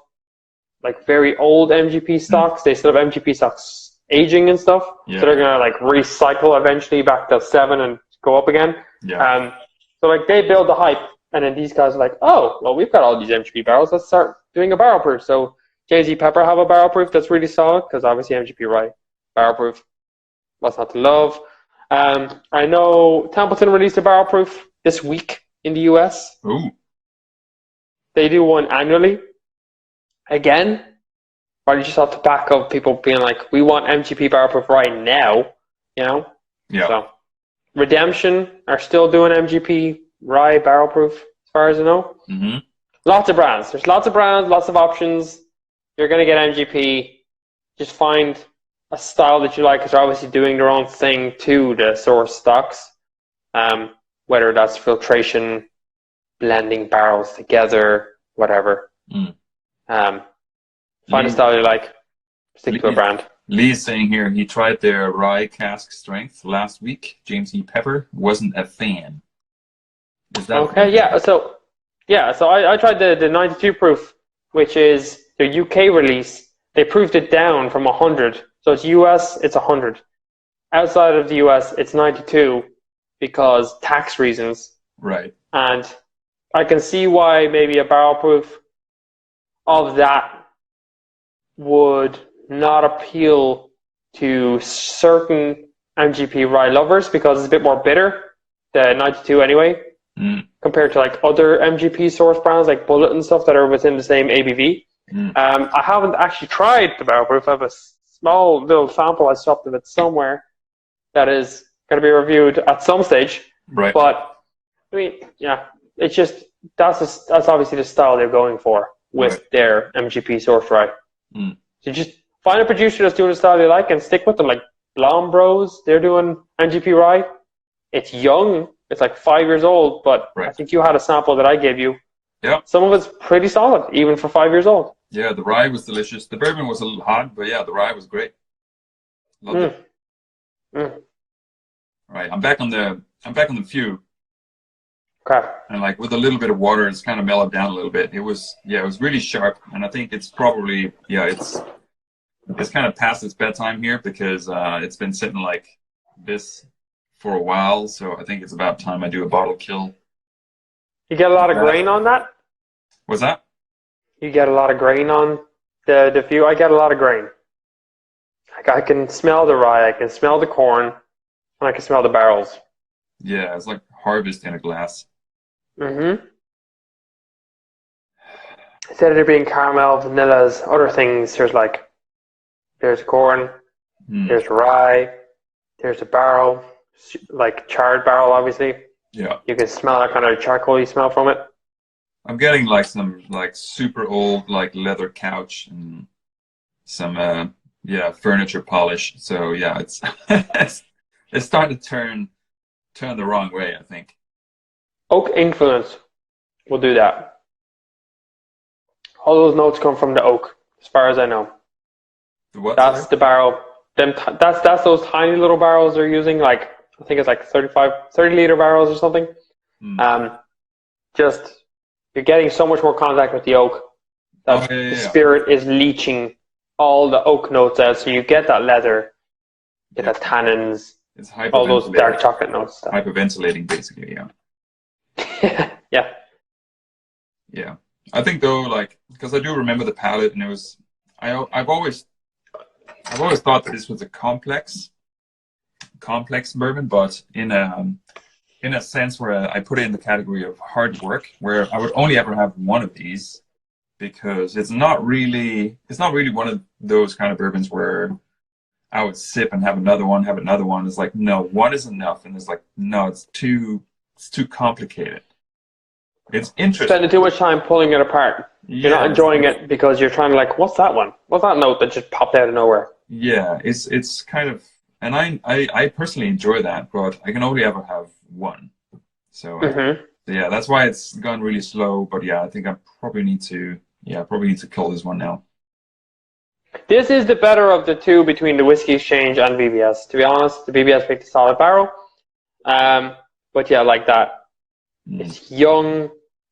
like very old MGP stocks. They still have MGP stocks aging and stuff. So they're gonna like recycle eventually back to 7 and go up again. So like they build the hype, and then these guys are like, oh, well, we've got all these MGP barrels, let's start doing a barrel proof. So J.Z. Pepper have a barrel proof that's really solid, because obviously MGP rye barrel proof, what's not to love. I know Templeton released a barrel proof this week in the US. Ooh. They do one annually. Again, probably just off the back of people being like, we want MGP barrel proof right now, you know? Yeah. So Redemption are still doing MGP rye barrel proof, as far as I know. Lots of brands. There's lots of brands, lots of options. You're going to get MGP. Just find a style that you like, because they're obviously doing their own thing to the source stocks. Whether that's filtration, blending barrels together, whatever. Find a style you like, stick to a brand. Lee is saying here he tried their rye cask strength last week. James E. Pepper wasn't a fan. Is that okay? Yeah. So I tried the 92 proof, which is the UK release. They proved it down from 100. So it's US, it's 100. Outside of the US, it's 92 because tax reasons. Right. And I can see why maybe a barrel proof of that would not appeal to certain MGP rye lovers because it's a bit more bitter, the 92 anyway, compared to like other MGP source brands like Bullet and stuff that are within the same ABV. I haven't actually tried the barrel proof. I have a small little sample I stopped of it somewhere that is going to be reviewed at some stage. Right. But I mean, yeah, it's just that's obviously the style they're going for with their MGP source rye. So just find a producer that's doing the style you like and stick with them. Like Blonde Bros, they're doing MGP rye. It's young. It's like 5 years old, but I think you had a sample that I gave you. Yeah. Some of it's pretty solid, even for 5 years old. Yeah, the rye was delicious. The bourbon was a little hot, but yeah, the rye was great. Loved it. Right, I'm back on the few. Okay. And like with a little bit of water, it's kind of mellowed down a little bit. It was really sharp, and I think it's probably it's kind of past its bedtime here because it's been sitting like this for a while. So I think it's about time I do a bottle kill. You get a lot of grain on that? What's that? You get a lot of grain on the few? I get a lot of grain. Like I can smell the rye, I can smell the corn, and I can smell the barrels. Yeah, it's like harvest in a glass. Instead of there being caramel, vanillas, other things, there's corn, there's rye, there's a barrel, like charred barrel, obviously. Yeah. You can smell that kind of charcoaly smell from it. I'm getting like some like super old like leather couch and some furniture polish. So yeah, it's it's starting to turn the wrong way, I think. Oak influence will do that. All those notes come from the oak, as far as I know. The what? That's the barrel. That's those tiny little barrels they're using. Like I think it's like 30 liter barrels or something. Just you're getting so much more contact with the oak that the spirit is leaching all the oak notes out. So you get that leather, get that tannins, all those dark chocolate notes. Hyperventilating, basically, yeah. Yeah. I think though, like, because I do remember the palate, and it was, I've always thought that this was a complex bourbon, but in a sense where I put it in the category of hard work, where I would only ever have one of these, because it's not really one of those kind of bourbons where I would sip and have another one. It's like, no, one is enough, and it's like, no, it's too complicated. It's interesting. Spending too much time pulling it apart. You're not enjoying it because you're trying to like, what's that one? What's that note that just popped out of nowhere? Yeah, it's kind of, and I personally enjoy that, but I can only ever have one. So yeah, that's why it's gone really slow. But yeah, I think I probably need to kill this one now. This is the better of the two between the Whiskey Exchange and VBS. To be honest, the VBS picked a solid barrel. But yeah, like that. It's young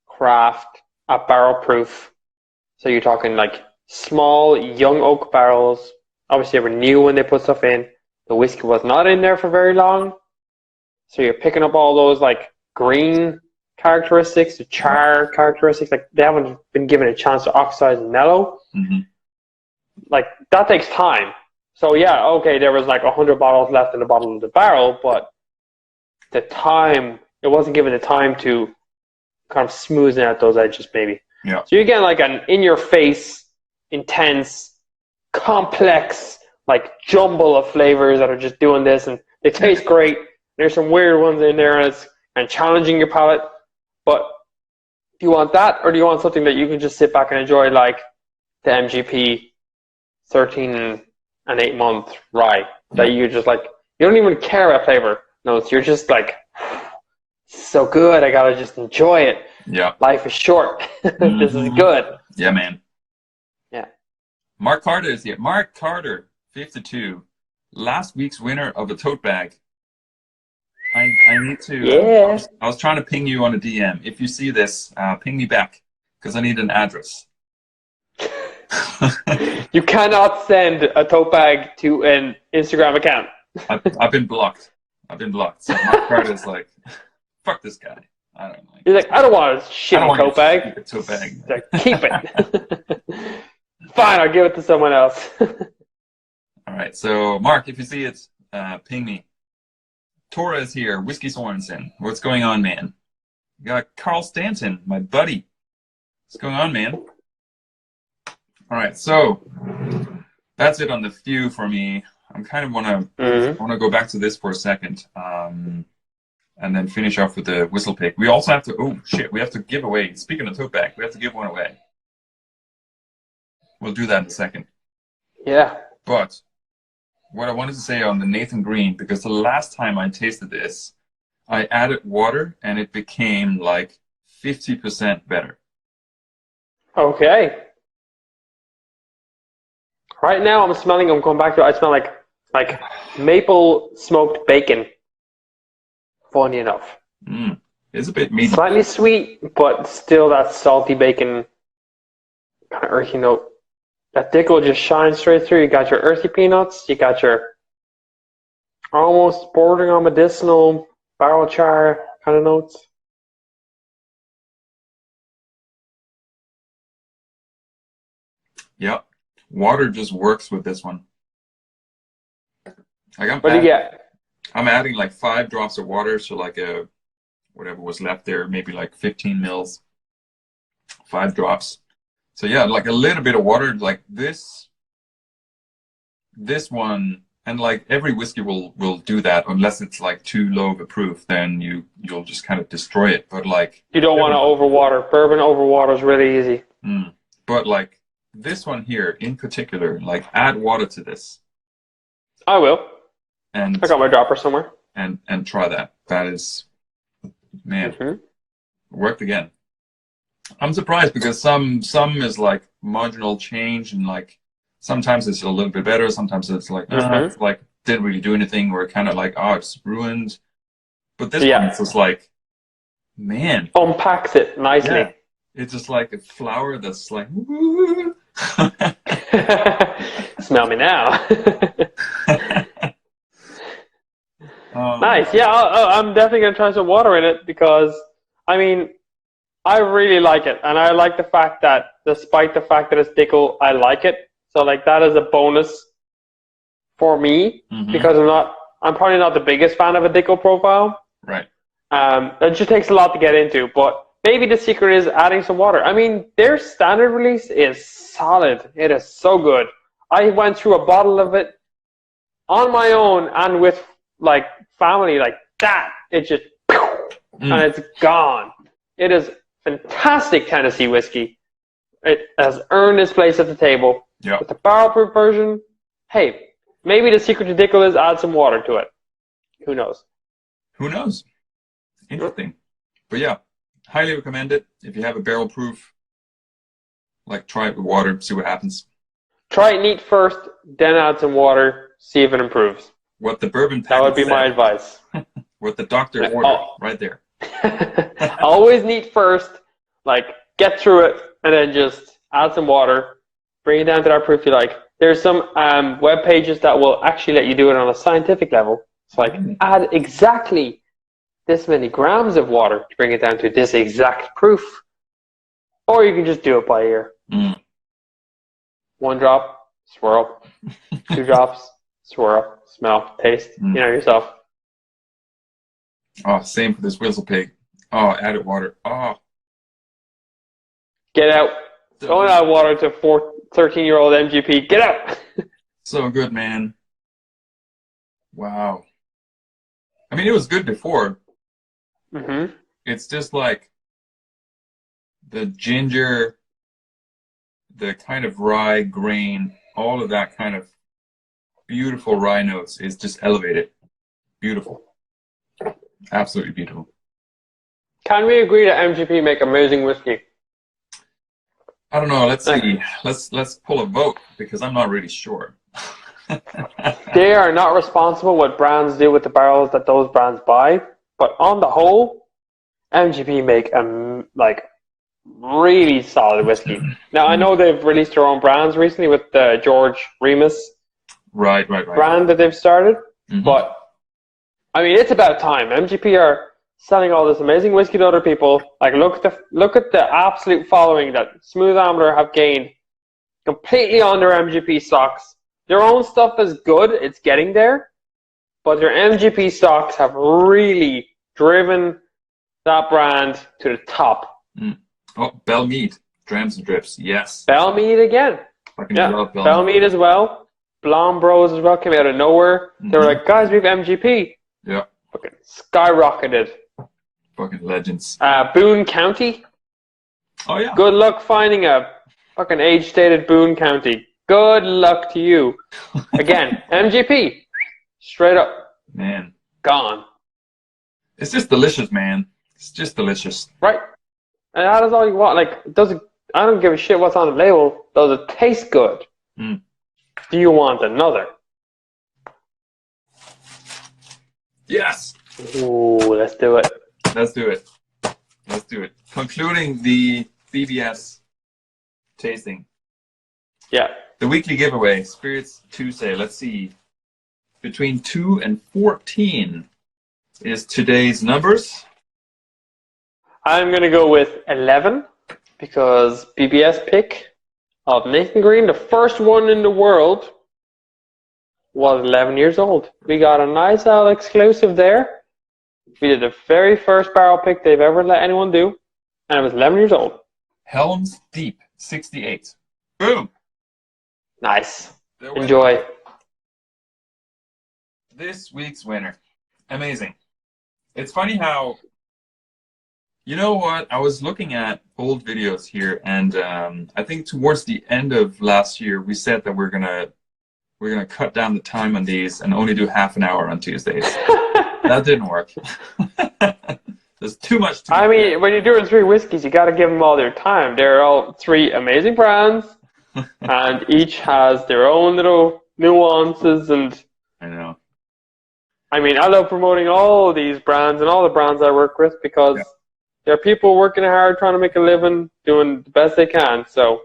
craft at barrel proof. So you're talking like small, young oak barrels. Obviously, they were new when they put stuff in. The whiskey was not in there for very long. So you're picking up all those like green characteristics, the char characteristics. Like they haven't been given a chance to oxidize and mellow. Like that takes time. So yeah, okay, there was like 100 bottles left in the bottom of the barrel, but the time, it wasn't given the time to kind of smoothen out those edges, maybe. Yeah. So you're getting like an in-your-face, intense, complex, like jumble of flavors that are just doing this, and they taste great. There's some weird ones in there, and challenging your palate. But do you want that, or do you want something that you can just sit back and enjoy, like the MGP 13 an 8-month rye that you just like, you don't even care about flavor notes. You're just like, so good. I gotta just enjoy it. Yeah. Life is short. This is good. Yeah, man. Yeah. Mark Carter is here. Mark Carter, 52. Last week's winner of a tote bag. I need to. Yeah. I was trying to ping you on a DM. If you see this, ping me back because I need an address. You cannot send a tote bag to an Instagram account. I've been blocked. So Mark Carter's like, fuck this guy. I don't know. He's like, I don't want a shitty tote bag. Tote bag. Like, keep it. Fine, I'll give it to someone else. All right. So Mark, if you see it, ping me. Tora is here. Whiskey Sorensen. What's going on, man? We got Carl Stanton, my buddy. What's going on, man? All right. So that's it on the few for me. I'm kind of want to go back to this for a second, and then finish off with the whistle pick. We also have to. Oh shit! We have to give away. Speaking of tote bag, we have to give one away. We'll do that in a second. Yeah. But what I wanted to say on the Nathan Green, because the last time I tasted this, I added water and it became like 50% better. Okay. Right now I'm going back to it, I smell like maple smoked bacon. Funny enough. It's a bit meaty. Slightly sweet, but still that salty bacon kind of earthy note. That Dickel just shines straight through. You got your earthy peanuts. You got your almost bordering on medicinal barrel char kind of notes. Yep. Water just works with this one. What do you get? I'm adding like 5 drops of water, so like whatever was left there, maybe like 15 mils. 5 drops. So yeah, like a little bit of water, like this one, and like every whiskey will do that unless it's like too low of a proof, then you'll just kind of destroy it. But like you don't want to overwater. Bourbon overwater is really easy. But like this one here in particular, like add water to this. I will. And I got my dropper somewhere. And try that. That is, man, worked again. I'm surprised because some is like marginal change, and like sometimes it's a little bit better, sometimes it's like like didn't really do anything, or kind of like, oh, it's ruined. But this one, it's just like, man, unpacks it nicely. Yeah. It's just like a flower that's like, woo. Smell me now. Nice. Yeah, I'm definitely gonna try some water in it because I mean, I really like it, and I like the fact that, despite the fact that it's Dickel, I like it. So, like, that is a bonus for me because I'm probably not the biggest fan of a Dickel profile. Right. It just takes a lot to get into, but maybe the secret is adding some water. I mean, their standard release is solid. It is so good. I went through a bottle of it on my own and with like family, like that. It just and it's gone. It is fantastic Tennessee whiskey. It has earned its place at the table. Yeah. With the barrel proof version, hey, maybe the secret to Dickel is add some water to it. Who knows? Who knows? Interesting. But yeah, highly recommend it. If you have a barrel proof, like try it with water, see what happens. Try it neat first, then add some water, see if it improves. What the bourbon that would be my advice. What the doctor ordered, right there. Always neat first, like get through it, and then just add some water, bring it down to that proof you like. There's some web pages that will actually let you do it on a scientific level. It's like add exactly this many grams of water to bring it down to this exact proof. Or you can just do it by ear. 1 drop, swirl. 2 drops, swirl, smell, taste. You know yourself. Oh, same for this whistle pig. Oh, added water. Oh. Get out. Don't add water to 13-year-old MGP. Get out. So good, man. Wow. I mean, it was good before. It's just like the ginger, the kind of rye grain, all of that kind of beautiful rye notes is just elevated. Beautiful. Absolutely beautiful. Can we agree that MGP make amazing whiskey? I don't know. Let's see. Let's pull a vote because I'm not really sure. They are not responsible what brands do with the barrels that those brands buy, but on the whole, MGP make really solid whiskey. Now I know they've released their own brands recently with the George Remus Right. brand that they've started, but I mean it's about time. MGP are selling all this amazing whiskey to other people. Like look at the absolute following that Smooth Ambler have gained completely on their MGP stocks. Their own stuff is good, it's getting there, but their MGP stocks have really driven that brand to the top. Oh, Bellmead, Drams and Drips, yes. Bellmead again. Love Bellmead as well. Blonde Bros as well came out of nowhere. They were like, guys, we have MGP. Yeah. Fucking skyrocketed. Fucking legends. Boone County. Oh yeah. Good luck finding a fucking age-stated Boone County. Good luck to you. Again, MGP. Straight up. Man. Gone. It's just delicious, man. It's just delicious. Right. And that is all you want. Like, I don't give a shit what's on the label. Does it taste good? Do you want another? Yes. Ooh, let's do it. Let's do it. Let's do it. Concluding the BBS tasting. Yeah. The weekly giveaway, Spirits Tuesday. Let's see. Between 2 and 14 is today's numbers. I'm going to go with 11 because BBS pick of Nathan Green, the first one in the world, was 11 years old. We got a nice little exclusive there. We did the very first barrel pick they've ever let anyone do, and it was 11 years old. Helms Deep 68. Boom. Nice. Enjoy. This week's winner. Amazing. It's funny how, you know what, I was looking at old videos here, and I think towards the end of last year, we said that we're gonna cut down the time on these and only do half an hour on Tuesdays. That didn't work. There's too much to I mean, when you're doing 3 whiskeys, you got to give them all their time. They're all 3 amazing brands, and each has their own little nuances. And I know. I mean, I love promoting all these brands and all the brands I work with because there are people working hard, trying to make a living, doing the best they can. So,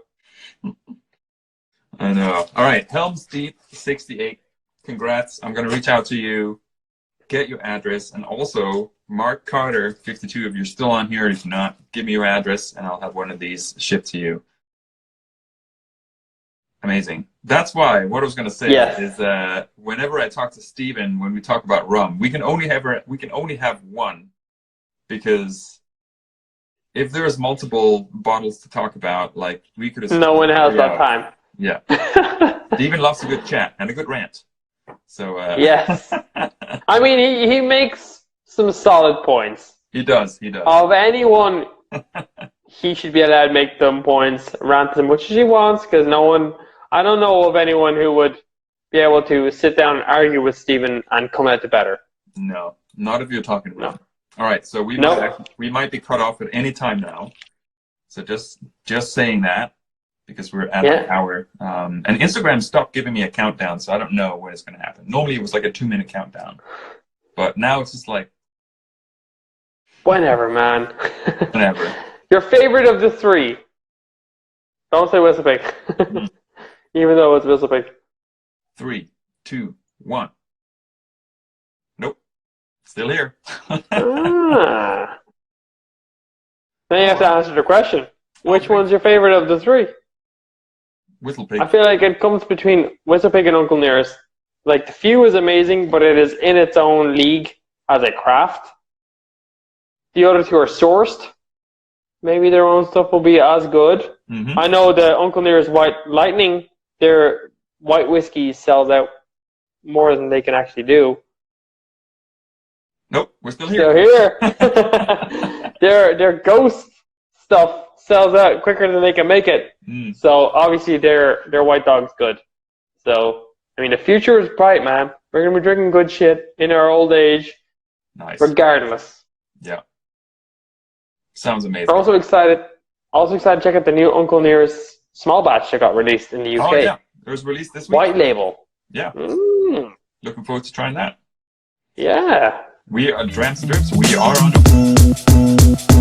I know. All right, Helms Deep 68. Congrats. I'm gonna reach out to you, get your address, and also Mark Carter 52. If you're still on here, if not, give me your address, and I'll have one of these shipped to you. Amazing. That's why what I was going to say is whenever I talk to Steven, when we talk about rum, we can only have one, because if there's multiple bottles to talk about, like we could. No one has that time. Yeah. Steven loves a good chat and a good rant. So. Yes. I mean, he makes some solid points. He does. He does. Of anyone, he should be allowed to make them points, rant as much as he wants, because I don't know of anyone who would be able to sit down and argue with Stephen and come out the better. No, not if you're talking about it. No. All right, so we might be cut off at any time now. So just saying that, because we're at an hour. And Instagram stopped giving me a countdown, so I don't know when it's going to happen. Normally it was like a 2-minute countdown. But now it's just like... Whenever, man. Whenever. Your favorite of the 3. Don't say Whistlepig. Even though it's Whistlepig. 3, 2, 1. Nope. Still here. Then you have to answer the question. Which one's your favorite of the 3? Whistlepig. I feel like it comes between Whistlepig and Uncle Nearest. Like, the Few is amazing, but it is in its own league as a craft. The other 2 are sourced. Maybe their own stuff will be as good. Mm-hmm. I know the Uncle Nearest White Lightning, their white whiskey sells out more than they can actually do. Nope, we're still here. Their ghost stuff sells out quicker than they can make it. So obviously their White Dog's good. So I mean, the future is bright, man. We're going to be drinking good shit in our old age, Nice. regardless. Yeah. Sounds amazing. We're also excited to check out the new Uncle Nearest small batch that got released in the UK. Oh, yeah. It was released this week. White label. Yeah. Mm, Looking forward to trying that. yeah. We are Dram Strips. We are on a...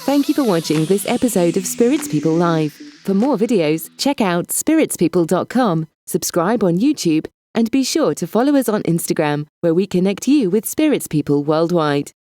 Thank you for watching this episode of Spirits People Live. For more videos, check out spiritspeople.com, subscribe on YouTube, and be sure to follow us on Instagram, where we connect you with spirits people worldwide.